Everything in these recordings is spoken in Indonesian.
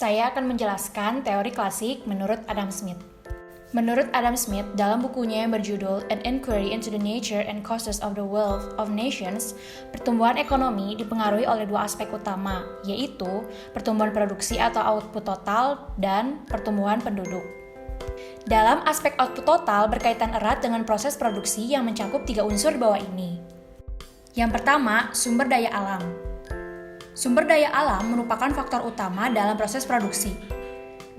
Saya akan menjelaskan teori klasik menurut Adam Smith. Menurut Adam Smith, dalam bukunya yang berjudul An Inquiry into the Nature and Causes of the Wealth of Nations, pertumbuhan ekonomi dipengaruhi oleh dua aspek utama, yaitu pertumbuhan produksi atau output total dan pertumbuhan penduduk. Dalam aspek output total berkaitan erat dengan proses produksi yang mencakup tiga unsur di bawah ini. Yang pertama, sumber daya alam. Sumber daya alam merupakan faktor utama dalam proses produksi.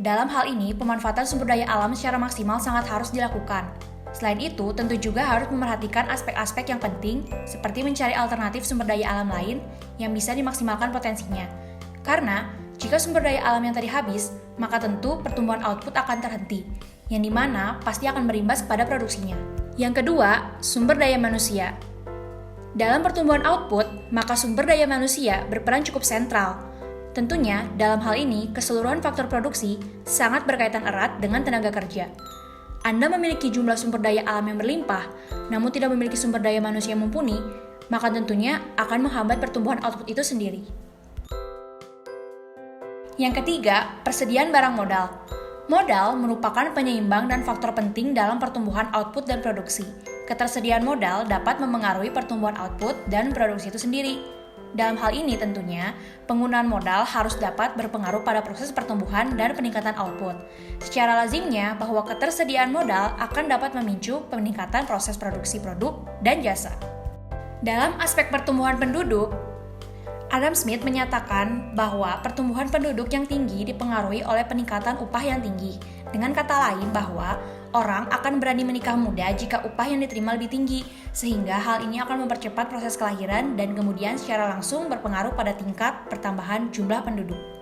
Dalam hal ini, pemanfaatan sumber daya alam secara maksimal sangat harus dilakukan. Selain itu, tentu juga harus memerhatikan aspek-aspek yang penting, seperti mencari alternatif sumber daya alam lain yang bisa dimaksimalkan potensinya. Karena, jika sumber daya alam yang tadi habis, maka tentu pertumbuhan output akan terhenti, yang dimana pasti akan berimbas pada produksinya. Yang kedua, sumber daya manusia. Dalam pertumbuhan output, maka sumber daya manusia berperan cukup sentral. Tentunya, dalam hal ini, keseluruhan faktor produksi sangat berkaitan erat dengan tenaga kerja. Anda memiliki jumlah sumber daya alam yang berlimpah, namun tidak memiliki sumber daya manusia yang mumpuni, maka tentunya akan menghambat pertumbuhan output itu sendiri. Yang ketiga, persediaan barang modal. Modal merupakan penyeimbang dan faktor penting dalam pertumbuhan output dan produksi. Ketersediaan modal dapat memengaruhi pertumbuhan output dan produksi itu sendiri. Dalam hal ini tentunya, penggunaan modal harus dapat berpengaruh pada proses pertumbuhan dan peningkatan output. Secara lazimnya, bahwa ketersediaan modal akan dapat memicu peningkatan proses produksi produk dan jasa. Dalam aspek pertumbuhan penduduk, Adam Smith menyatakan bahwa pertumbuhan penduduk yang tinggi dipengaruhi oleh peningkatan upah yang tinggi. Dengan kata lain bahwa orang akan berani menikah muda jika upah yang diterima lebih tinggi, sehingga hal ini akan mempercepat proses kelahiran dan kemudian secara langsung berpengaruh pada tingkat pertambahan jumlah penduduk.